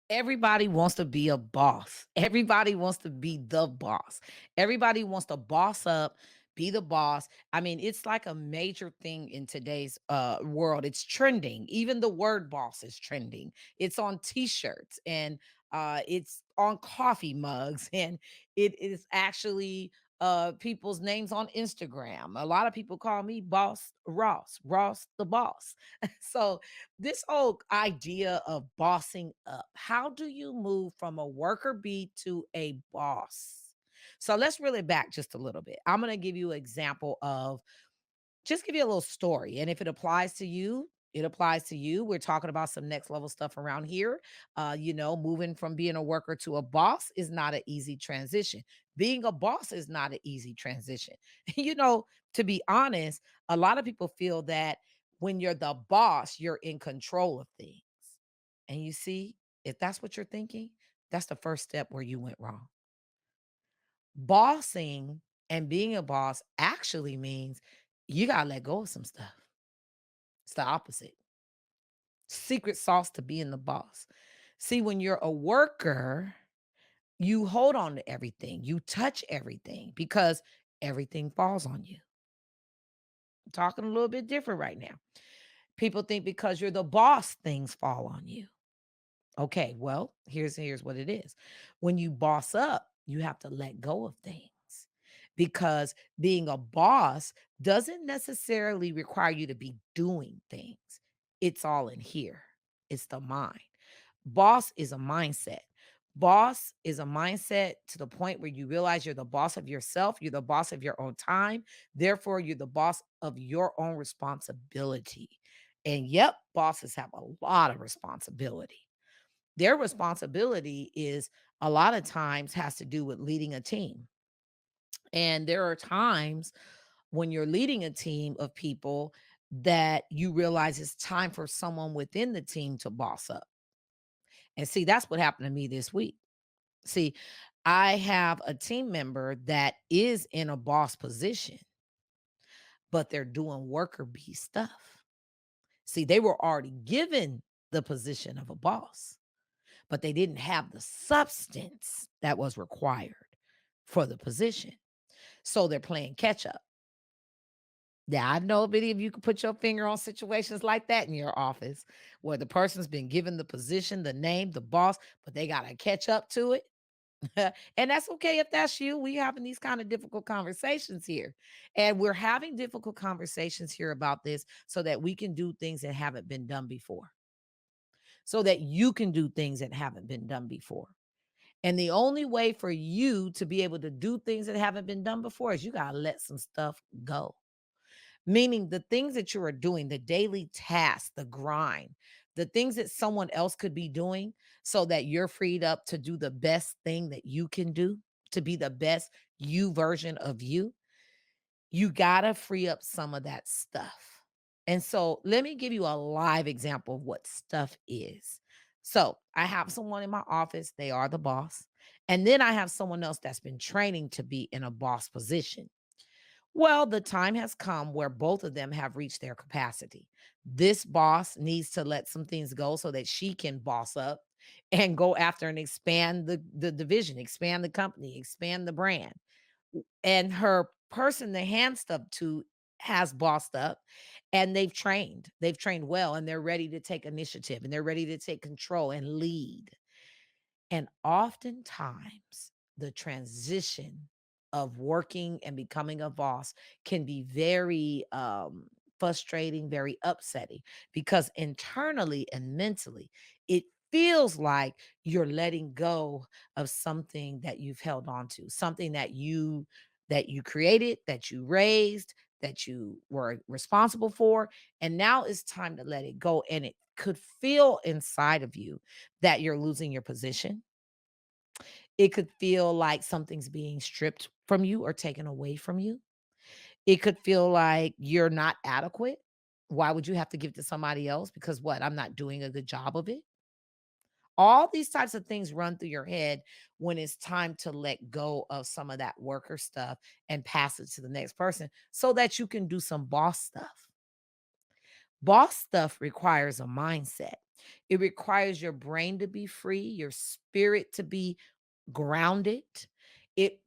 Everybody wants to be a boss. Everybody wants to be the boss. Everybody wants to boss up, be the boss. I mean, it's like a major thing in today's world. It's trending. Even the word boss is trending. It's on t-shirts and it's on coffee mugs and it is actually people's names on Instagram. A lot of people call me Boss Ross, Ross the boss. So this whole idea of bossing up, how do you move from a worker bee to a boss? So let's reel it back just a little bit. I'm going to give you an example of just give you a little story. And if it applies to you, it applies to you. We're talking about some next level stuff around here. Moving from being a worker to a boss is not an easy transition. Being a boss is not an easy transition. To be honest, a lot of people feel that when you're the boss, you're in control of things. And you see, if that's what you're thinking, that's the first step where you went wrong. Bossing and being a boss actually means you got to let go of some stuff. It's the opposite. Secret sauce to being the boss. See, when you're a worker, you hold on to everything, you touch everything because everything falls on you. I'm talking a little bit different right now. People think because you're the boss, things fall on you. Okay, well, here's what it is. When you boss up, you have to let go of things because being a boss doesn't necessarily require you to be doing things. It's all in here. It's the mind. Boss is a mindset. Boss is a mindset to the point where you realize you're the boss of yourself, you're the boss of your own time, therefore you're the boss of your own responsibility. And yep, bosses have a lot of responsibility. Their responsibility is a lot of times has to do with leading a team. And there are times when you're leading a team of people that you realize it's time for someone within the team to boss up. And see, that's what happened to me this week. See, I have a team member that is in a boss position, but they're doing worker bee stuff. See, they were already given the position of a boss, but they didn't have the substance that was required for the position. So they're playing catch up. Yeah, I know many of you can put your finger on situations like that in your office where the person's been given the position, the name, the boss, but they got to catch up to it. And that's okay if that's you. We having these kind of difficult conversations here. And we're having difficult conversations here about this so that we can do things that haven't been done before. So that you can do things that haven't been done before. And the only way for you to be able to do things that haven't been done before is you got to let some stuff go. Meaning the things that you are doing, the daily tasks, the grind, the things that someone else could be doing so that you're freed up to do the best thing that you can do, to be the best you version of you. You got to free up some of that stuff. And so let me give you a live example of what stuff is. So I have someone in my office, they are the boss. And then I have someone else that's been training to be in a boss position. Well, the time has come where both of them have reached their capacity. This boss needs to let some things go so that she can boss up and go after and expand the division, expand the company, expand the brand. And her person they hand stuff to has bossed up and they've trained. They've trained well and they're ready to take initiative and they're ready to take control and lead. And oftentimes, the transition of working and becoming a boss can be very frustrating, very upsetting because internally and mentally, it feels like you're letting go of something that you've held on to, something that you created, that you raised, that you were responsible for, and now it's time to let it go. And it could feel inside of you that you're losing your position. It could feel like something's being stripped from you or taken away from you. It could feel like you're not adequate. Why would you have to give to somebody else? Because what? I'm not doing a good job of it. All these types of things run through your head when it's time to let go of some of that worker stuff and pass it to the next person so that you can do some boss stuff. Boss stuff requires a mindset. It requires your brain to be free, your spirit to be grounded. It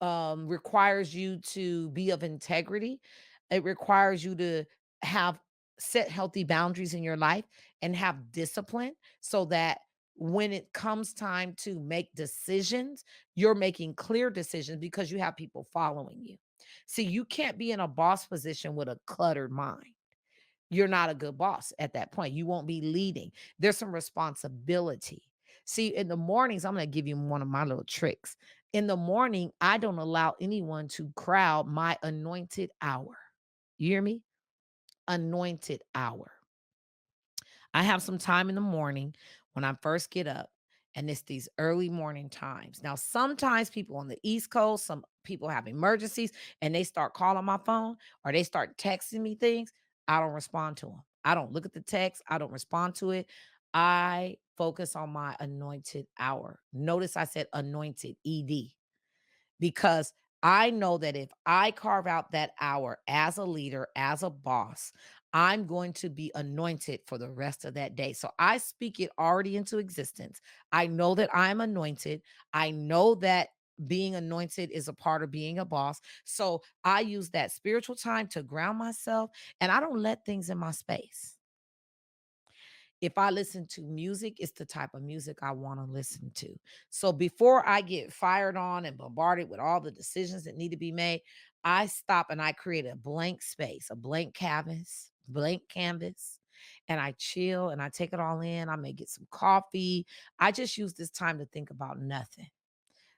requires you to be of integrity. It requires you to have set healthy boundaries in your life and have discipline so that when it comes time to make decisions, you're making clear decisions because you have people following you. See, you can't be in a boss position with a cluttered mind. You're not a good boss at that point. You won't be leading. There's some responsibility. See, in the mornings, I'm going to give you one of my little tricks. In the morning, I don't allow anyone to crowd my anointed hour. You hear me? Anointed hour. I have some time in the morning when I first get up, and it's these early morning times. Now, sometimes people on the East Coast, some people have emergencies and they start calling my phone or they start texting me things. I don't respond to them. I don't look at the text, I don't respond to it. I focus on my anointed hour. Notice I said anointed, ED, because I know that if I carve out that hour as a leader, as a boss, I'm going to be anointed for the rest of that day. So I speak it already into existence. I know that I'm anointed. I know that being anointed is a part of being a boss. So I use that spiritual time to ground myself and I don't let things in my space. If I listen to music, it's the type of music I want to listen to. So before I get fired on and bombarded with all the decisions that need to be made, I stop and I create a blank space, a blank canvas, and I chill and I take it all in. I may get some coffee. I just use this time to think about nothing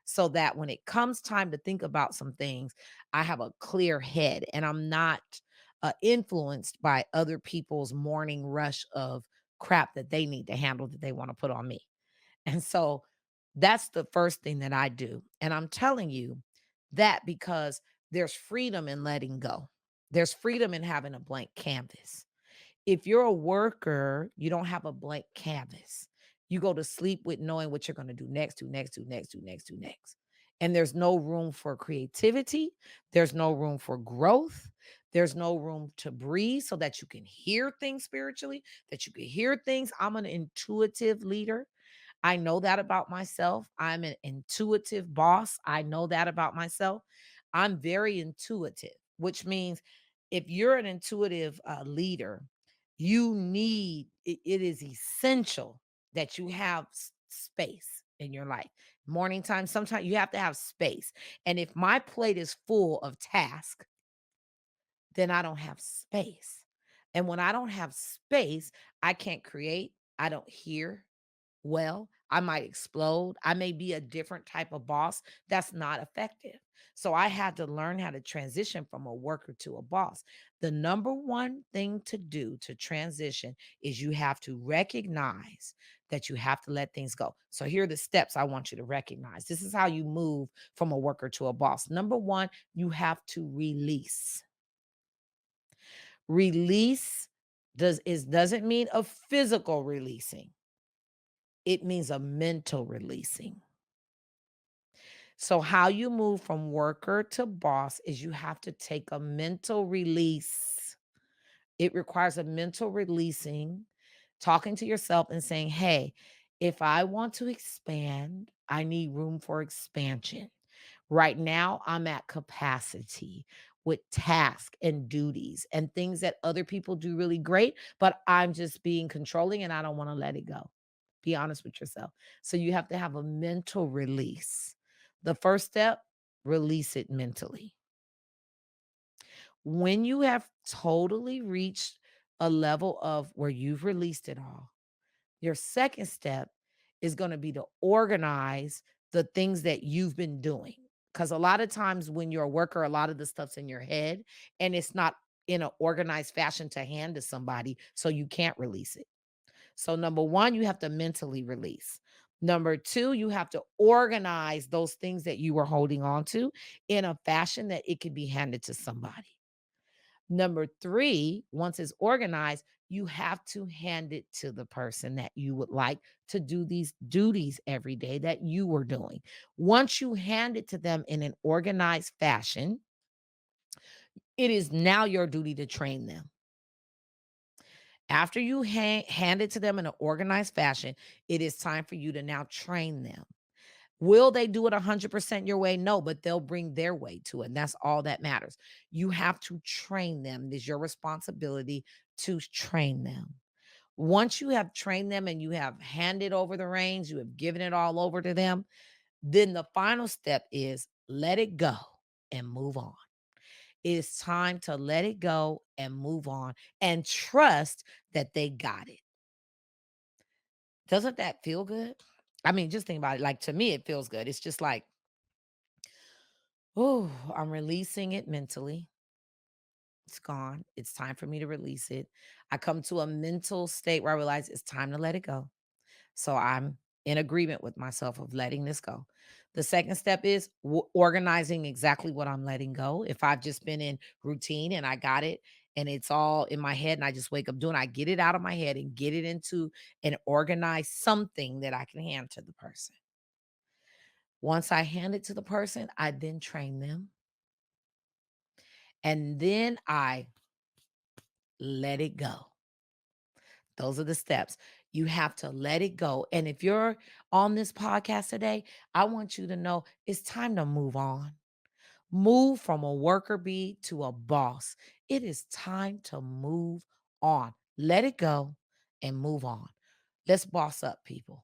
so that when it comes time to think about some things, I have a clear head and I'm not influenced by other people's morning rush of crap that they need to handle that they want to put on me. And so that's the first thing that I do. And I'm telling you that because there's freedom in letting go, there's freedom in having a blank canvas. If you're a worker, you don't have a blank canvas. You go to sleep with knowing what you're going to do next, do next, do next, do next, do next. And there's no room for creativity. There's no room for growth. There's no room to breathe so that you can hear things spiritually, that you can hear things. I'm an intuitive leader. I know that about myself. I'm an intuitive boss. I know that about myself. I'm very intuitive, which means if you're an intuitive leader, you need it is essential that you have space in your life. Morning time, sometimes you have to have space. And if my plate is full of tasks, then I don't have space. And when I don't have space, I can't create, I don't hear, well, I might explode. I may be a different type of boss that's not effective. So I had to learn how to transition from a worker to a boss. The number one thing to do to transition is you have to recognize that you have to let things go. So here are the steps I want you to recognize. This is how you move from a worker to a boss. Number one, you have to release. Release doesn't mean a physical releasing. It means a mental releasing. So, how you move from worker to boss is you have to take a mental release. It requires a mental releasing, talking to yourself and saying, hey, if I want to expand, I need room for expansion. Right now, I'm at capacity with tasks and duties and things that other people do really great, but I'm just being controlling and I don't want to let it go. Be honest with yourself. So you have to have a mental release. The first step, release it mentally. When you have totally reached a level of where you've released it all, your second step is going to be to organize the things that you've been doing. Because a lot of times when you're a worker, a lot of the stuff's in your head and it's not in an organized fashion to hand to somebody. So you can't release it. So, number one, you have to mentally release. Number two, you have to organize those things that you were holding on to in a fashion that it can be handed to somebody. Number three, once it's organized, you have to hand it to the person that you would like to do these duties every day that you were doing. Once you hand it to them in an organized fashion, it is now your duty to train them. After you hand it to them in an organized fashion, it is time for you to now train them. Will they do it 100% your way? No, but they'll bring their way to it. And that's all that matters. You have to train them. It is your responsibility to train them. Once you have trained them and you have handed over the reins, you have given it all over to them, then the final step is let it go and move on. It's time to let it go and move on and trust that they got it. Doesn't that feel good? I mean, just think about it. Like to me, it feels good. It's just like, oh, I'm releasing it mentally. It's gone. It's time for me to release it. I come to a mental state where I realize it's time to let it go. So I'm in agreement with myself of letting this go. The second step is organizing exactly what I'm letting go. If I've just been in routine and I got it and it's all in my head and I just wake up doing, I get it out of my head and get it into an organized something that I can hand to the person. Once I hand it to the person, I then train them and then I let it go. Those are the steps. You have to let it go. And if you're on this podcast today, I want you to know it's time to move on. Move from a worker bee to a boss. It is time to move on. Let it go and move on. Let's boss up, people.